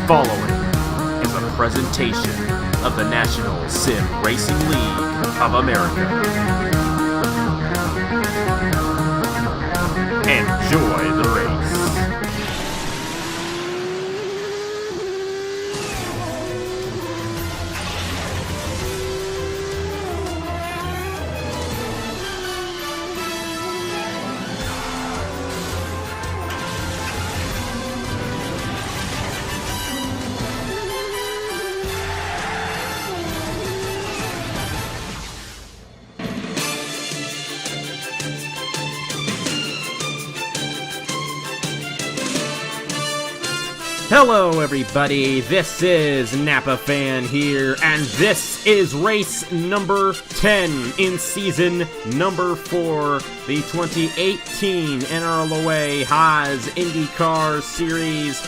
following is a presentation of the National Sim Racing League of America. Enjoy the race. Hello everybody, this is Napa Fan here, and this is race number 10 in season number 4, the 2018 NRLOA Haas IndyCar Series.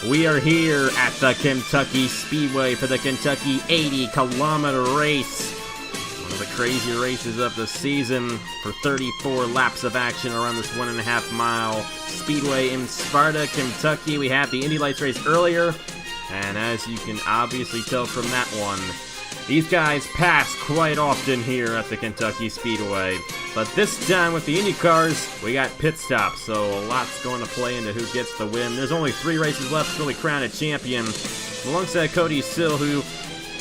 We are here at the Kentucky Speedway for the Kentucky 80-kilometer race. One of the crazy races of the season for 34 laps of action around this 1.5-mile speedway in Sparta, Kentucky. We had the Indy Lights race earlier, and as you can obviously tell from that one, these guys pass quite often here at the Kentucky Speedway. But this time with the Indy cars, we got pit stops, so a lot's going to play into who gets the win. There's only 3 races left to really crown a champion. Alongside Cody Sill, who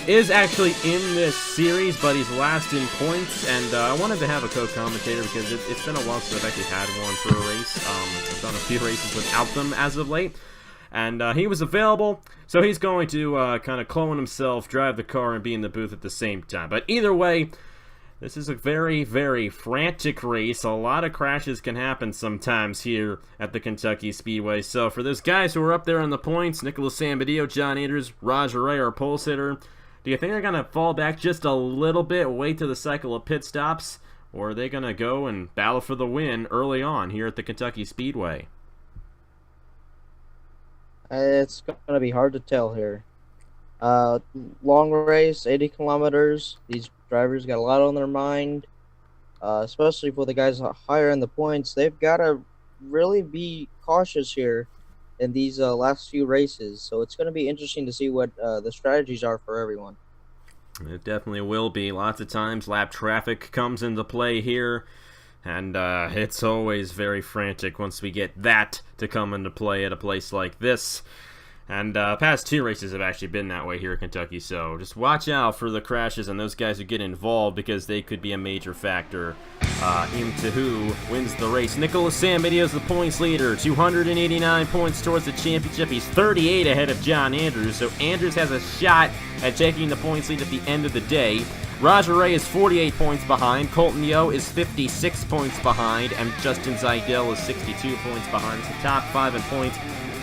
is actually in this series, but he's last in points, and I wanted to have a co-commentator because it's been a while since I've actually had one for a race. I've done a few races without them as of late, and he was available, so he's going to kind of clone himself, drive the car, and be in the booth at the same time. But either way, this is a very, very frantic race. A lot of crashes can happen sometimes here at the Kentucky Speedway. So for those guys who are up there on the points, Nicolas Samudio, John Andrews, Roger Ray, our pole sitter, do you think they're going to fall back just a little bit, wait to the cycle of pit stops, or are they going to go and battle for the win early on here at the Kentucky Speedway? It's going to be hard to tell here. Long race, 80 kilometers. These drivers got a lot on their mind, especially for the guys higher in the points. They've got to really be cautious here in these last few races, so it's going to be interesting to see what the strategies are for everyone. It definitely will be. Lots of times lap traffic comes into play here, and it's always very frantic once we get that to come into play at a place like this. And past 2 races have actually been that way here at Kentucky, so just watch out for the crashes and those guys who get involved, because they could be a major factor into who wins the race. Nicolas Samudio is the points leader, 289 points towards the championship. He's 38 ahead of John Andrews, so Andrews has a shot at taking the points lead at the end of the day. Roger Ray is 48 points behind, Colton Yo is 56 points behind, and Justin Zeidel is 62 points behind. It's the top 5 in points.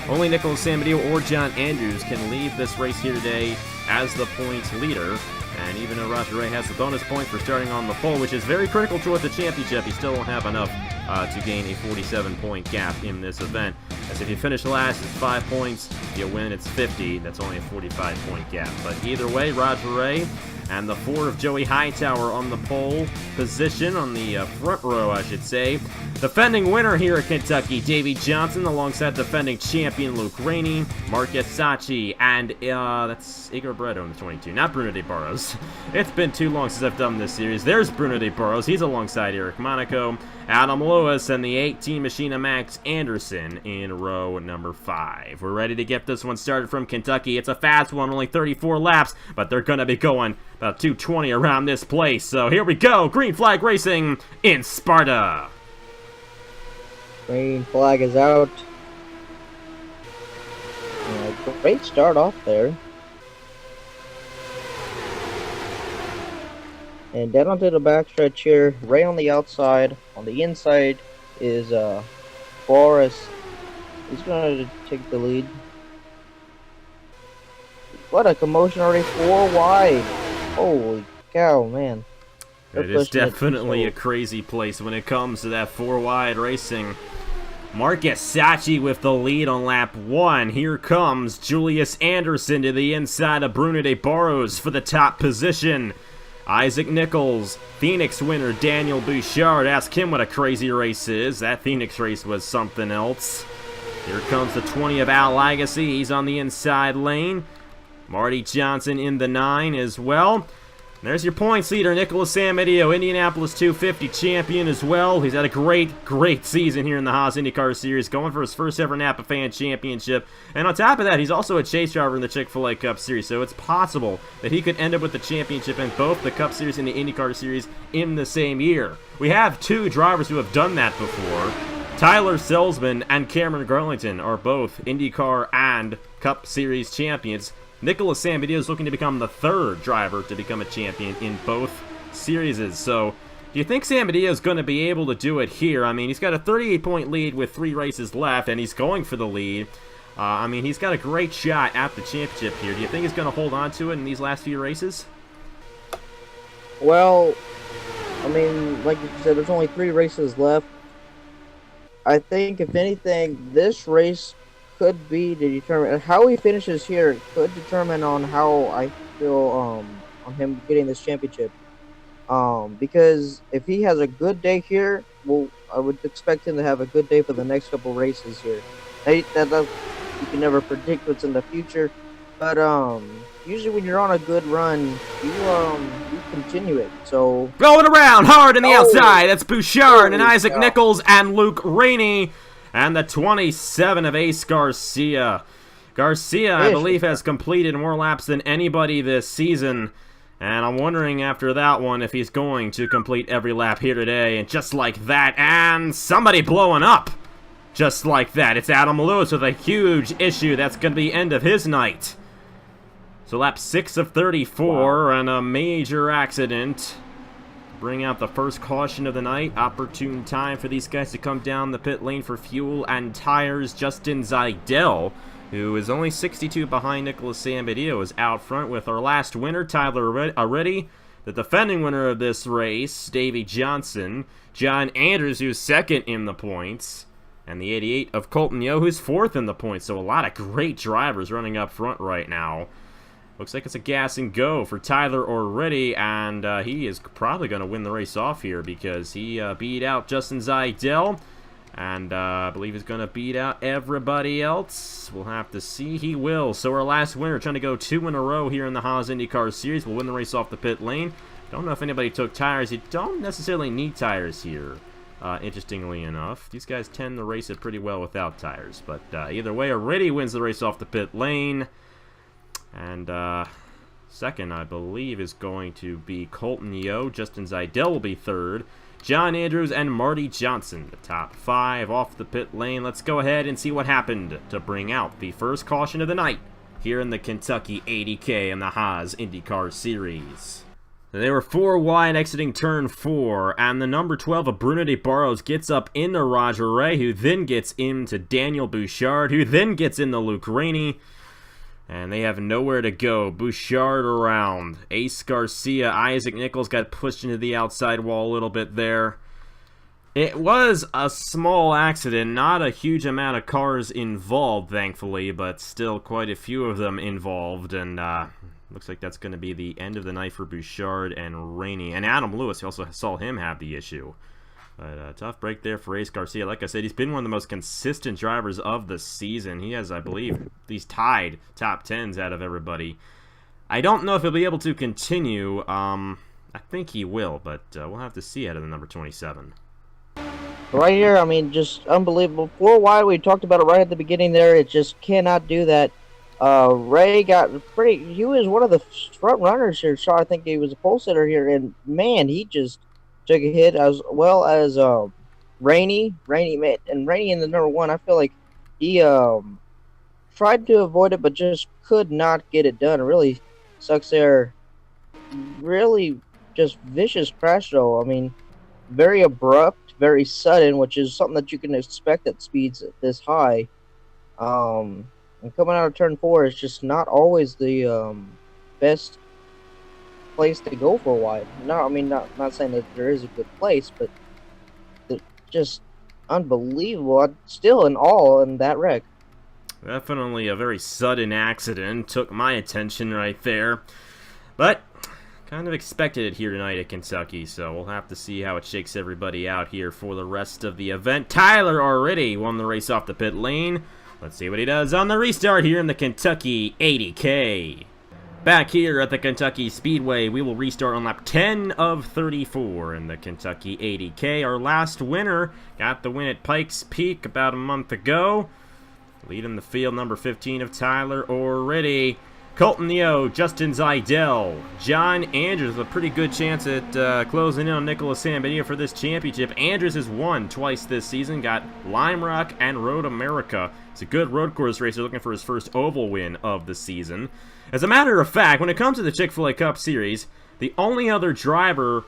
Only Nicolas Samudio or John Andrews can leave this race here today as the points leader. And even though Roger Ray has the bonus point for starting on the pole, which is very critical toward the championship, he still won't have enough to gain a 47-point gap in this event. As if you finish last, it's 5 points. If you win, it's 50. That's only a 45-point gap. But either way, Roger Ray and the 4 of Joey Hightower on the pole position, on the front row, I should say. Defending winner here at Kentucky, Davey Johnson, alongside defending champion Luke Rainey, Mark Sachi, and that's Igor Bredo in the 22, not Bruno De Barros. It's been too long since I've done this series. There's Bruno De Barros. He's alongside Eric Monaco, Adam Lewis, and the 18 Machina Max Anderson in row number 5. We're ready to get this one started from Kentucky. It's a fast one, only 34 laps, but they're going to be going about 220 around this place. So here we go. Green flag racing in Sparta. Green flag is out. Great start off there. And down onto the backstretch here, Ray on the outside. On the inside is Forrest. He's going to take the lead. What a commotion already, 4 wide. Holy cow, man. It is definitely a crazy place when it comes to that 4 wide racing. Marcus Sachi with the lead on lap 1. Here comes Julius Anderson to the inside of Bruno De Barros for the top position. Isaac Nichols, Phoenix winner Daniel Bouchard. Ask him what a crazy race is. That Phoenix race was something else. Here comes the 20 of Al Lagasse. He's on the inside lane. Marty Johnson in the 9 as well. There's your points leader, Nicolas Samudio, Indianapolis 250 champion as well. He's had a great season here in the Haas IndyCar Series, going for his first ever Napa Fan Championship. And on top of that, he's also a chase driver in the Chick-fil-A Cup Series, so it's possible that he could end up with the championship in both the Cup Series and the IndyCar Series in the same year. We have 2 drivers who have done that before. Tyler Selzman and Cameron Garlington are both IndyCar and Cup Series champions. Nicolas Samudio is looking to become the 3rd driver to become a champion in both series. So, do you think Samudio is going to be able to do it here? I mean, he's got a 38-point lead with 3 races left, and he's going for the lead. I mean, he's got a great shot at the championship here. Do you think he's going to hold on to it in these last few races? Well, I mean, like you said, there's only 3 races left. I think, if anything, this race could be to determine how he finishes here. It could determine on how I feel on him getting this championship. Because if he has a good day here, well, I would expect him to have a good day for the next couple races here. You can never predict what's in the future, but usually when you're on a good run, you continue it. So going around hard on the outside. That's Bouchard and Isaac Nichols and Luke Rainey. And the 27 of Ace Garcia. Garcia, I believe, has completed more laps than anybody this season. And I'm wondering after that one if he's going to complete every lap here today. And just like that, and somebody blowing up. Just like that. It's Adam Lewis with a huge issue. That's going to be the end of his night. So lap 6 of 34 and a major accident. Bring out the first caution of the night. Opportune time for these guys to come down the pit lane for fuel and tires. Justin Zeidel, who is only 62 behind Nicolas Samudio, is out front with our last winner, Tyler Reddy. The defending winner of this race, Davey Johnson. John Andrews, who's 2nd in the points. And the 88 of Colton Yo, who's 4th in the points. So a lot of great drivers running up front right now. Looks like it's a gas and go for Tyler already, and he is probably going to win the race off here because he beat out Justin Zeidel, and I believe he's going to beat out everybody else. We'll have to see. He will. So our last winner, trying to go 2 in a row here in the Haas IndyCar Series, will win the race off the pit lane. Don't know if anybody took tires. You don't necessarily need tires here, interestingly enough. These guys tend to race it pretty well without tires, but either way, already wins the race off the pit lane. And 2nd, I believe, is going to be Colton Yo. Justin Zeidel will be 3rd. John Andrews and Marty Johnson, the top 5 off the pit lane. Let's go ahead and see what happened to bring out the first caution of the night here in the Kentucky 80K in the Haas IndyCar Series. They were 4 wide exiting turn 4, and the number 12 of Bruno De Barros gets up into Roger Ray, who then gets into Daniel Bouchard, who then gets into Luke Rainey. And they have nowhere to go. Bouchard around. Ace Garcia, Isaac Nichols got pushed into the outside wall a little bit there. It was a small accident, not a huge amount of cars involved, thankfully, but still quite a few of them involved. And looks like that's going to be the end of the night for Bouchard and Rainey. And Adam Lewis, you also saw him have the issue. But a tough break there for Ace Garcia. Like I said, he's been one of the most consistent drivers of the season. He has, I believe, these tied top 10s out of everybody. I don't know if he'll be able to continue. I think he will, but we'll have to see out of the number 27. Right here, I mean, just unbelievable. 4 wide, we talked about it right at the beginning there. It just cannot do that. Ray got he was one of the front runners here. So I think he was a pole sitter here, and man, he just took a hit, as well as Rainey in the number 1. I feel like he tried to avoid it, but just could not get it done. It really sucks there. Really just vicious crash, though. I mean, very abrupt, very sudden, which is something that you can expect at speeds this high. And coming out of turn 4 is just not always the best place to go for a wide. No, I mean, not saying that there is a good place, but just unbelievable. I'm still in awe in that wreck. Definitely a very sudden accident. Took my attention right there. But Kind of expected it here tonight at Kentucky, so we'll have to see how it shakes everybody out here for the rest of the event. Tyler already won the race off the pit lane. Let's see what he does on the restart here in the Kentucky 80K. Back here at the Kentucky Speedway, we will restart on lap 10 of 34 in the Kentucky 80K. Our last winner got the win at Pikes Peak about a month ago. Leading the field, number 15 of Tyler already. Colton Neo, Justin Zidell, John Andrews with a pretty good chance at closing in on Nicolas Samudio for this championship. Andrews has won twice this season, got Lime Rock and Road America. It's a good road course racer looking for his first oval win of the season. As a matter of fact, when it comes to the Chick-fil-A Cup Series, the only other driver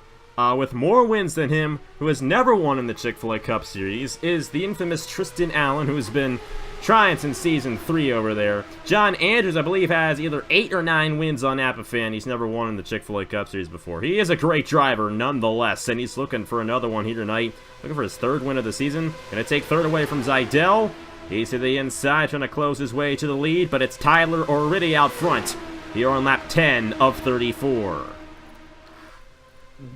with more wins than him who has never won in the Chick-fil-A Cup Series is the infamous Tristan Allen, who has been trying since Season 3 over there. John Andrews, I believe, has either 8 or 9 wins on Appafan. He's never won in the Chick-fil-A Cup Series before. He is a great driver nonetheless, and he's looking for another one here tonight. Looking for his 3rd win of the season. Going to take 3rd away from Zidell. He's to the inside, trying to close his way to the lead, but it's Tyler already out front here on lap 10 of 34.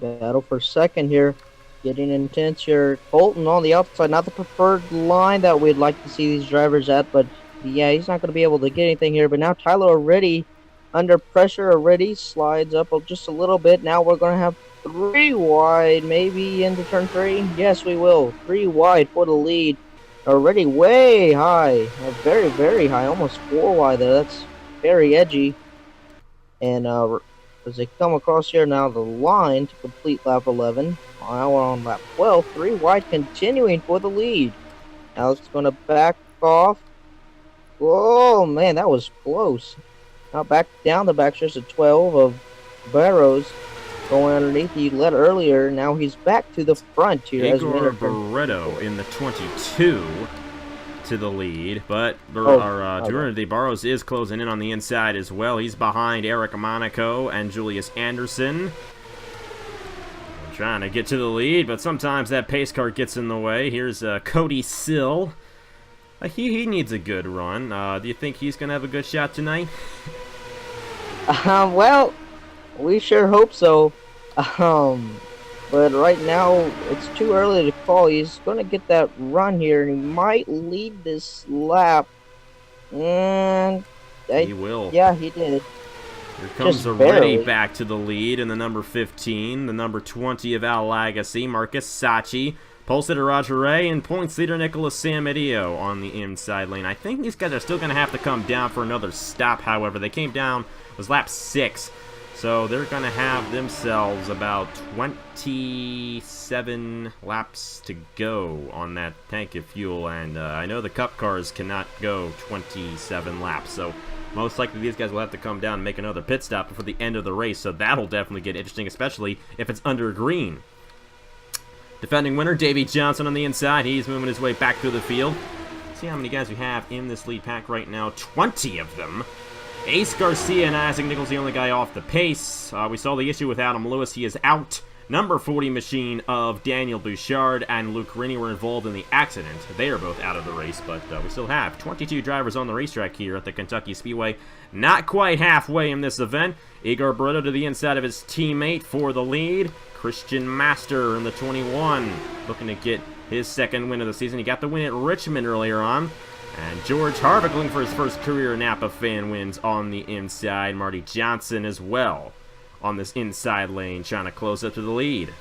Battle for second here. Getting intense here. Colton on the outside, not the preferred line that we'd like to see these drivers at, but yeah, he's not going to be able to get anything here. But now Tyler already under pressure, already slides up just a little bit. Now we're going to have 3 wide, maybe into turn 3. Yes, we will. 3 wide for the lead. Already way high. Very, very high. Almost 4 wide there. That's very edgy. And as they come across here now, the line to complete lap 11. Now we're on lap 12. 3 wide, continuing for the lead. Now it's going to back off. Whoa, man, that was close. Now back down the backstretch to 12 of Barrows. Going underneath, he led earlier. Now he's back to the front here. Igor Barreto in the 22 to the lead, but Duranity Barrows is closing in on the inside as well. He's behind Eric Monaco and Julius Anderson. Trying to get to the lead, but sometimes that pace car gets in the way. Here's Cody Sill. He needs a good run. Do you think he's going to have a good shot tonight? Well, we sure hope so. But right now, it's too early to call. He's going to get that run here, and he might lead this lap. And he will. Yeah, he did. Here comes already back to the lead in the number 15, the number 20 of Al Lagasse, Marcus Sacchi. Pole sitter Roger Ray, and points leader Nicolas Samudio on the inside lane. I think these guys are still going to have to come down for another stop, however. They came down, it was lap 6. So they're going to have themselves about 27 laps to go on that tank of fuel. And I know the Cup cars cannot go 27 laps. So most likely these guys will have to come down and make another pit stop before the end of the race. So that'll definitely get interesting, especially if it's under green. Defending winner, Davey Johnson on the inside. He's moving his way back through the field. Let's see how many guys we have in this lead pack right now. 20 of them. Ace Garcia and Isaac Nichols, the only guy off the pace. We saw the issue with Adam Lewis. He is out. Number 40 machine of Daniel Bouchard and Luke Rennie were involved in the accident. They are both out of the race, but we still have 22 drivers on the racetrack here at the Kentucky Speedway. Not quite halfway in this event. Igor Barreto to the inside of his teammate for the lead. Christian Master in the 21, looking to get his 2nd win of the season. He got the win at Richmond earlier on. And George Harvick looking for his first career Napa fan wins on the inside. Marty Johnson as well on this inside lane, trying to close up to the lead.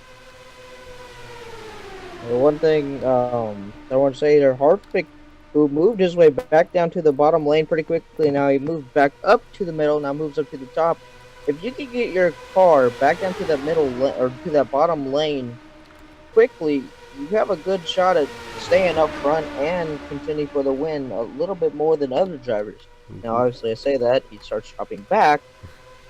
Well, one thing I want to say there, Harvick, who moved his way back down to the bottom lane pretty quickly. Now he moved back up to the middle, now moves up to the top. If you can get your car back down to that middle or to that bottom lane quickly, you have a good shot at staying up front and continue for the win a little bit more than other drivers. Now, obviously, I say that. He starts dropping back,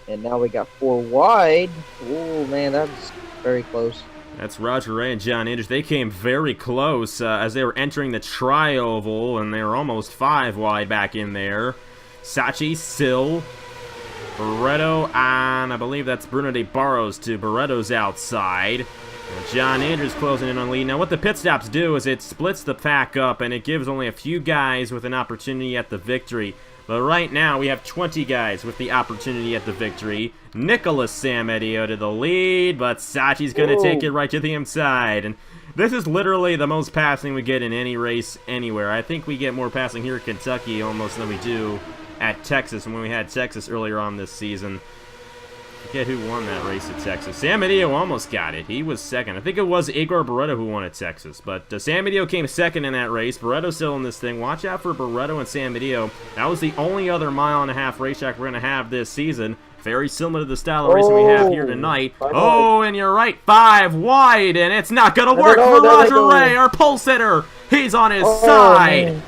and now we got 4 wide. Oh, man, that's very close. That's Roger Ray and John Andrews. They came very close as they were entering the tri-oval, and they were almost 5 wide back in there. Sachi, Sill, Barreto, and I believe that's Bruno de Barros to Barreto's outside. John Andrews closing in on lead. Now what the pit stops do is it splits the pack up and it gives only a few guys with an opportunity at the victory. But right now we have 20 guys with the opportunity at the victory. Nicolas Samudio to the lead, but Sachi's going to take it right to the inside. And this is literally the most passing we get in any race anywhere. I think we get more passing here at Kentucky almost than we do at Texas when we had Texas earlier on this season. Forget who won that race at Texas. Samudio almost got it. He was second. I think it was Igor Barreto who won at Texas. But Samudio came second in that race. Barreto's still in this thing. Watch out for Barreto and Samudio. That was the only other mile-and-a-half racetrack we're going to have this season. Very similar to the style of racing we have here tonight. Oh, and you're right. 5 wide, and it's not going to work for Roger Ray, our pole sitter. He's on his side. Man.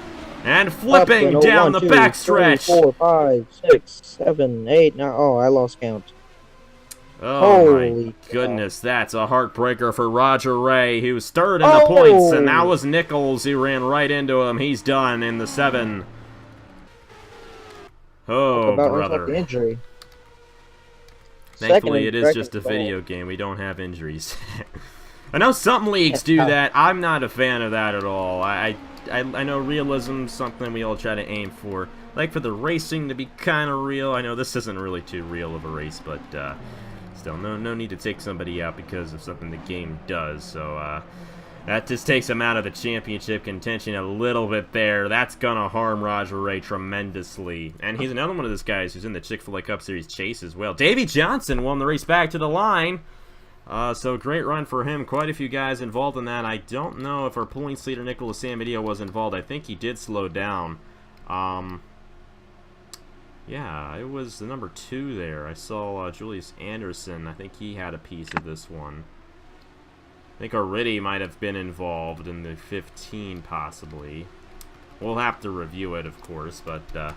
And flipping down the backstretch. 3, 4, 5, 6, 7, 8. Now, oh, I lost count. Oh my goodness, that's a heartbreaker for Roger Ray, who's third in the points, and that was Nichols who ran right into him. He's done in the 7. Oh, brother. Injury. Thankfully, it is just a video game. We don't have injuries. I know some leagues do that. I'm not a fan of that at all. I know realism's something we all try to aim for. Like for the racing to be kind of real. I know this isn't really too real of a race, but still, no need to take somebody out because of something the game does. So that just takes him out of the championship contention a little bit there. That's gonna harm Roger Ray tremendously. And he's another one of those guys who's in the Chick-fil-A Cup Series chase as well. Davey Johnson won the race back to the line. So great run for him. Quite a few guys involved in that. I don't know if our points leader Nicolas Samudio was involved. I think he did slow down. Yeah, it was the number 2 there. I saw Julius Anderson. I think he had a piece of this one. I think Aridi might have been involved in the 15, possibly. We'll have to review it, of course, but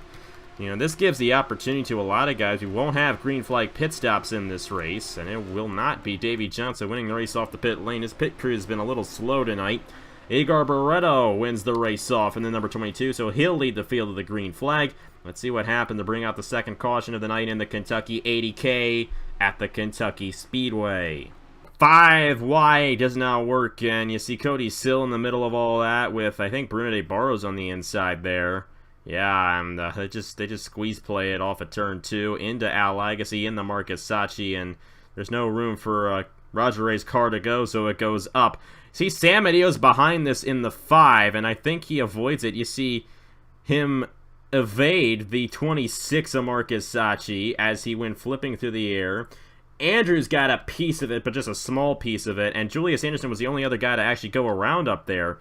you know, this gives the opportunity to a lot of guys who won't have green flag pit stops in this race, and it will not be Davey Johnson winning the race off the pit lane. His pit crew has been a little slow tonight. Igor Barreto wins the race off in the number 22, so he'll lead the field of the green flag. Let's see what happened to bring out the second caution of the night in the Kentucky 80K at the Kentucky Speedway. 5 wide does not work, and you see Cody Sill in the middle of all that with, I think, Bruno De Barros on the inside there. Yeah, and they just squeeze play it off of turn 2 into Al Agassi in the Marcus Sachi, and there's no room for Roger Ray's car to go, so it goes up. See, Samudio's behind this in the 5, and I think he avoids it. You see him evade the 26 of Marcus Sachi as he went flipping through the air. Andrews got a piece of it, but just a small piece of it, and Julius Anderson was the only other guy to actually go around up there.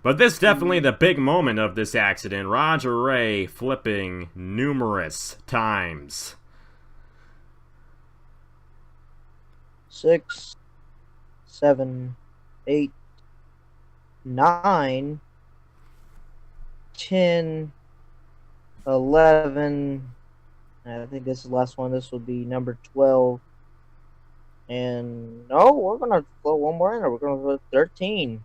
But this is definitely the big moment of this accident. Roger Ray flipping numerous times. 6, 7, 8, 9, 10, 11. I think this is the last one. This will be number 12. And no, we're going to float one more in, or we're going to float 13.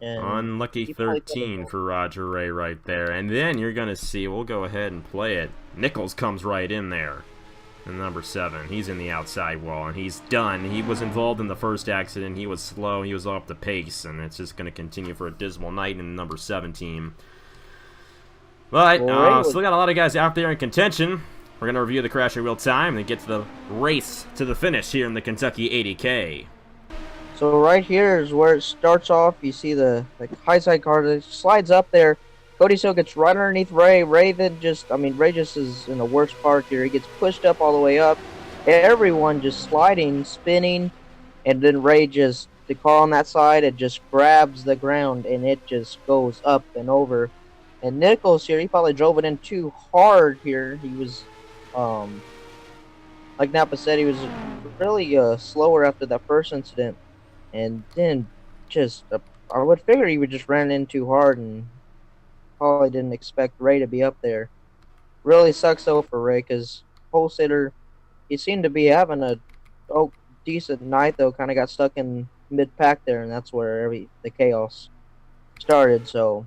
And unlucky 13 for Roger Ray right there. And then you're going to see, we'll go ahead and play it. Nichols comes right in there. And number 7, he's in the outside wall, and he's done. He was involved in the first accident. He was slow. He was off the pace, and it's just going to continue for a dismal night in the number 7 team. But still got a lot of guys out there in contention. We're going to review the crash in real time and get to the race to the finish here in the Kentucky 80K. So right here is where it starts off. You see the high side car that slides up there. Cody Sill gets right underneath Ray. Ray just is in the worst part here. He gets pushed up all the way up. Everyone just sliding, spinning, and then Ray the car on that side, it just grabs the ground and it just goes up and over. And Nichols here, he probably drove it in too hard here. He was, like Napa said, he was really slower after that first incident. And then I would figure he would just ran in too hard and probably didn't expect Ray to be up there. Really sucks though for Ray because pole sitter, he seemed to be having a decent night though. Kind of got stuck in mid-pack there, and that's where the chaos started. So,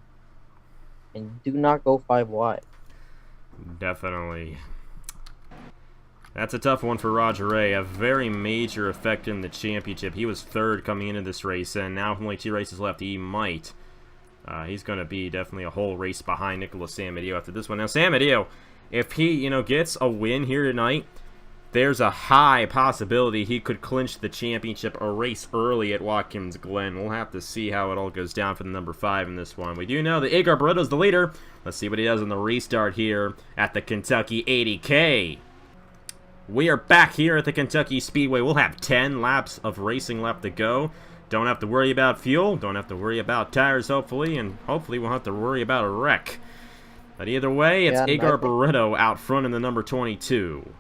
and do not go 5 wide. Definitely. That's a tough one for Roger Ray. A very major effect in the championship. He was third coming into this race, and now with only 2 races left, he might. He's going to be definitely a whole race behind Nicolas Samudio after this one. Now, Samudio, if he, gets a win here tonight, there's a high possibility he could clinch the championship a race early at Watkins Glen. We'll have to see how it all goes down for the number 5 in this one. We do know that Igor Barretto's the leader. Let's see what he does in the restart here at the Kentucky 80K. We are back here at the Kentucky Speedway. We'll have 10 laps of racing left to go. Don't have to worry about fuel. Don't have to worry about tires, hopefully. And hopefully we'll have to worry about a wreck. But either way, it's Igor Barretto out front in the number 22.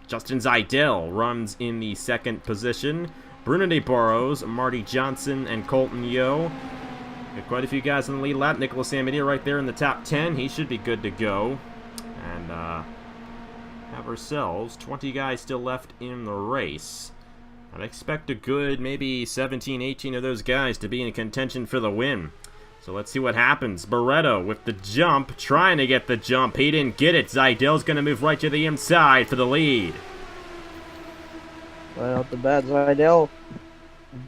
Justin Zeidel runs in the 2nd position. Bruno De Barros, Marty Johnson, and Colton Yeo. Got quite a few guys in the lead lap. Nicolas Samudio right there in the top 10. He should be good to go. And have ourselves 20 guys still left in the race. I'd expect a good maybe 17, 18 of those guys to be in contention for the win. So let's see what happens. Barretto with the jump, trying to get the jump. He didn't get it. Zeidel's going to move right to the inside for the lead. Right off the bat, Zeidel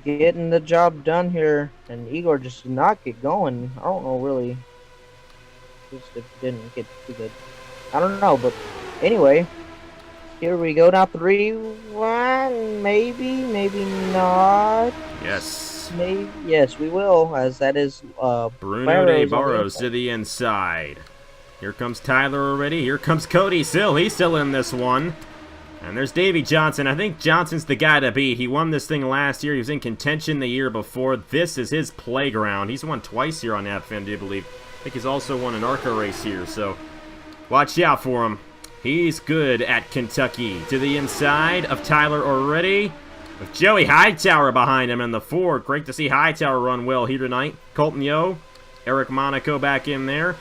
getting the job done here. And Igor just did not get going. I don't know, really. Just it didn't get too good. I don't know, but anyway. Here we go. Now 3-1. Maybe, maybe not. Yes. Maybe, yes, we will, as that is Bruno De Barros to the inside. Here comes Tyler already. Here comes Cody Sill. He's still in this one. And there's Davey Johnson. I think Johnson's the guy to beat. He won this thing last year. He was in contention the year before. This is his playground. He's won twice here on AppFan, do you believe? I think he's also won an ARCA race here, so watch out for him. He's good at Kentucky. To the inside of Tyler already. With Joey Hightower behind him in the 4. Great to see Hightower run well here tonight. Colton Yeo. Eric Monaco back in there.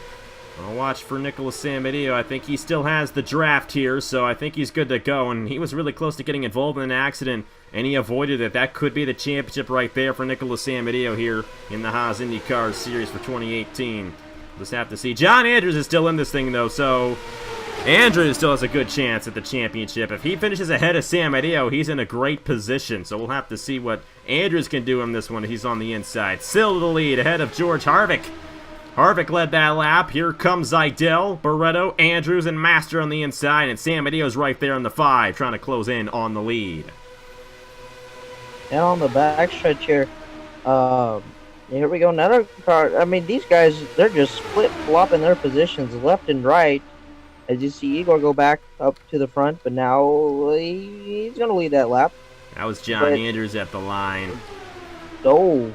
I'll watch for Nicolas Samudio. I think he still has the draft here, so I think he's good to go. And he was really close to getting involved in an accident, and he avoided it. That could be the championship right there for Nicolas Samudio here in the Haas IndyCar Series for 2018. Just have to see. John Andrews is still in this thing, though, so Andrews still has a good chance at the championship. If he finishes ahead of Samudio, he's in a great position. So we'll have to see what Andrews can do in this one. He's on the inside. Still to the lead ahead of George Harvick. Harvick led that lap. Here comes Zeidel, Barretto, Andrews, and Master on the inside. And Samudio's right there in the 5, trying to close in on the lead. And on the backstretch here, here we go. Another car. I mean, these guys, they're just flip-flopping their positions left and right. As you see Igor go back up to the front, but now he's going to lead that lap. That was John Andrews at the line. Oh.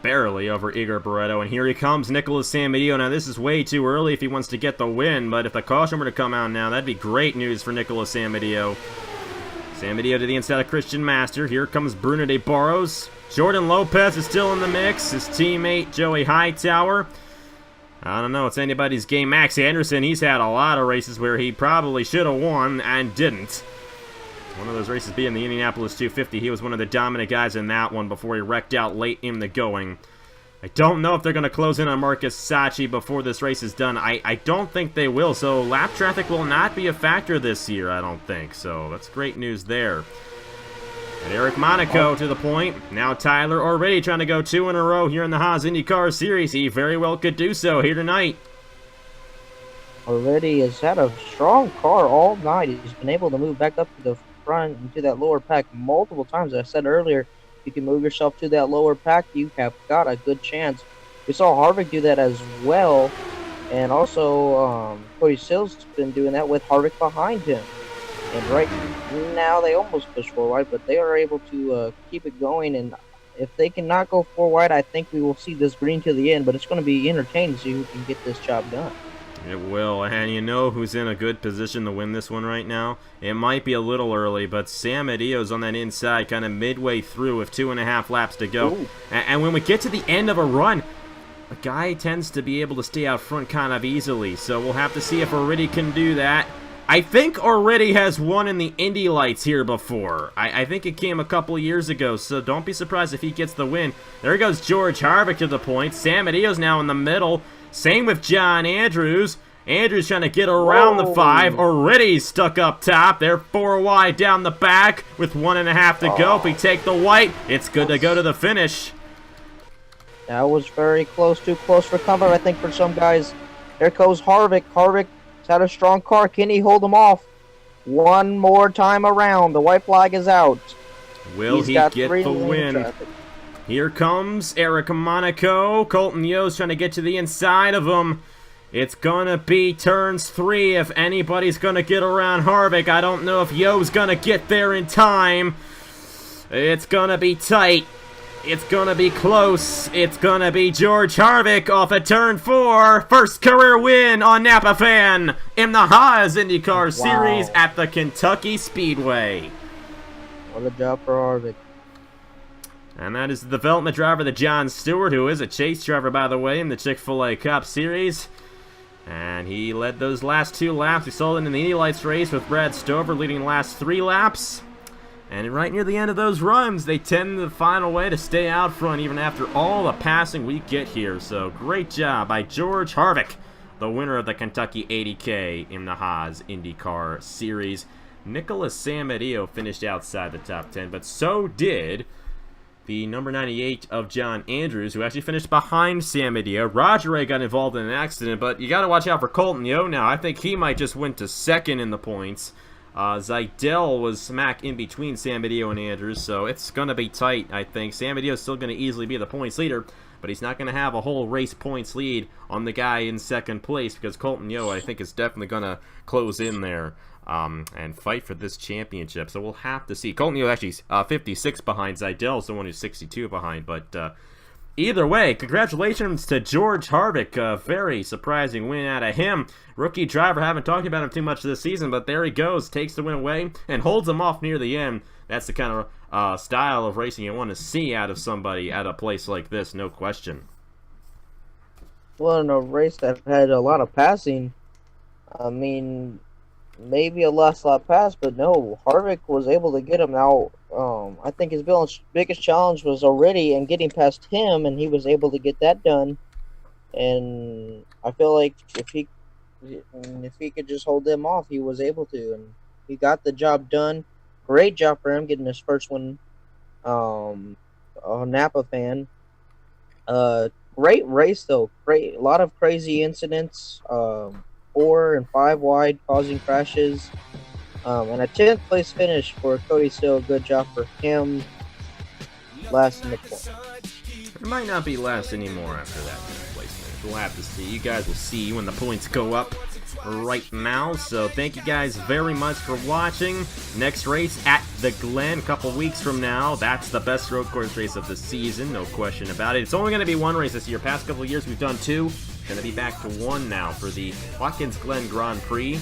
Barely over Igor Barretto, and here he comes, Nicolas Samudio. Now, this is way too early if he wants to get the win, but if the caution were to come out now, that'd be great news for Nicolas Samudio. Samudio to the inside of Christian Master. Here comes Bruno De Barros. Jordan Lopez is still in the mix. His teammate, Joey Hightower. I don't know, it's anybody's game. Max Anderson, he's had a lot of races where he probably should have won and didn't. One of those races being the Indianapolis 250. He was one of the dominant guys in that one before he wrecked out late in the going. I don't know if they're going to close in on Marcus Sachi before this race is done. I don't think they will, so lap traffic will not be a factor this year, I don't think. So that's great news there. And Eric Monaco to the point. Now Tyler already trying to go 2 in a row here in the Haas IndyCar Series. He very well could do so here tonight. Already has had a strong car all night. He's been able to move back up to the front and to that lower pack multiple times. As I said earlier, you can move yourself to that lower pack, you have got a good chance. We saw Harvick do that as well. And also, Cody Sill's been doing that with Harvick behind him. And right now, they almost push 4 wide, but they are able to keep it going. And if they cannot go 4 wide, I think we will see this green to the end. But it's going to be entertaining to see who can get this job done. It will, and you know who's in a good position to win this one right now? It might be a little early, but Samudio's on that inside kind of midway through with 2.5 laps to go. And when we get to the end of a run, a guy tends to be able to stay out front kind of easily. So we'll have to see if Oridi can do that. I think Oridi has won in the Indy Lights here before. I think it came a couple years ago, so don't be surprised if he gets the win. There goes George Harvick to the point. Samudio's now in the middle. Same with John Andrews. Andrews trying to get around the 5. Already stuck up top. They're 4 wide down the back with 1.5 to go. If we take the white, it's good to go to the finish. That was very close, too close for comfort, I think, for some guys. There goes Harvick. Harvick's had a strong car. Can he hold him off? One more time around. The white flag is out. Will he get the win? Here comes Eric Monaco. Colton Yo's trying to get to the inside of him. It's gonna be turns 3 if anybody's gonna get around Harvick. I don't know if Yo's gonna get there in time. It's gonna be tight. It's gonna be close. It's gonna be George Harvick off at turn 4. First career win on Napa Fan in the Haas IndyCar Series at the Kentucky Speedway. What a job for Harvick. And that is the development driver, the John Stewart, who is a chase driver, by the way, in the Chick-fil-A Cup Series. And he led those last 2 laps. We saw it in the Indy Lights race with Brad Stover leading the last 3 laps. And right near the end of those runs, they tend to find a way to stay out front even after all the passing we get here. So great job by George Harvick, the winner of the Kentucky 80K in the Haas IndyCar Series. Nicolas Samudio finished outside the top 10, but so did the number 98 of John Andrews, who actually finished behind Samudio. Roger Ray got involved in an accident, but you got to watch out for Colton Yo now. I think he might just win to 2nd in the points. Zidell was smack in between Samudio and Andrews, so it's going to be tight, I think. Samudio is still going to easily be the points leader, but he's not going to have a whole race points lead on the guy in 2nd place, because Colton Yo, I think, is definitely going to close in there and fight for this championship. So we'll have to see. Colton Yo actually 56 behind. Zidell is the one who's 62 behind, but either way, congratulations to George Harvick. A very surprising win out of him. Rookie driver, haven't talked about him too much this season, but there he goes. Takes the win away and holds him off near the end. That's the kind of style of racing you want to see out of somebody at a place like this, no question. Well, in a race that had a lot of passing, I mean, maybe a last lap pass, but no, Harvick was able to get him. Now, I think his biggest challenge was already in getting past him, and he was able to get that done. And I feel like if he could just hold them off, he was able to, and he got the job done. Great job for him getting his first one. A Napa Fan. Great race though. A lot of crazy incidents. 4 and 5 wide, causing crashes. And a 10th place finish for Cody Still. Good job for him. Last in the point. It might not be last anymore after that 10th place finish. We'll have to see. You guys will see when the points go up right now. So thank you guys very much for watching. Next race at the Glen a couple weeks from now. That's the best road course race of the season, no question about it. It's only going to be 1 race this year. Past couple of years we've done 2. Going to be back to 1 now for the Watkins Glen Grand Prix.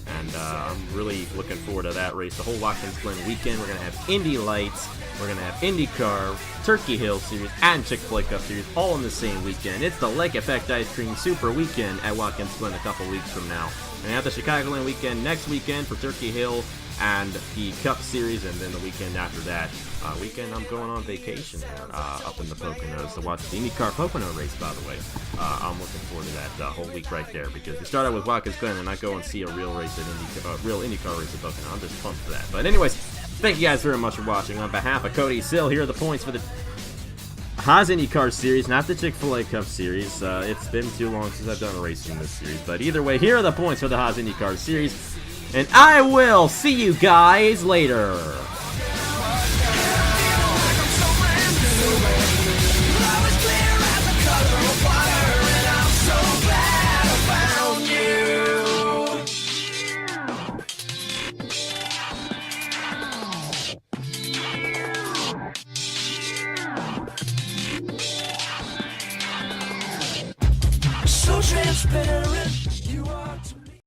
And I'm really looking forward to that race. The whole Watkins Glen weekend. We're going to have Indy Lights. We're going to have IndyCar, Turkey Hill Series, and Chick-fil-A Cup Series all in the same weekend. It's the Lake Effect Ice Cream Super Weekend at Watkins Glen a couple weeks from now. And have the Chicagoland weekend next weekend for Turkey Hill and the Cup Series, and then the weekend after that. Weekend I'm going on vacation here, up in the Poconos to watch the IndyCar Pocono race, by the way. I'm looking forward to that whole week right there, because we start out with Watkins Glen and I go and see a real race at real IndyCar race at Pocono. I'm just pumped for that. But anyways, thank you guys very much for watching. On behalf of Cody Sill, here are the points for the Haas IndyCar Series, not the Chick-fil-A Cup Series. It's been too long since I've done a race in this series. But either way, here are the points for the Haas IndyCar Series. And I will see you guys later. So transparent.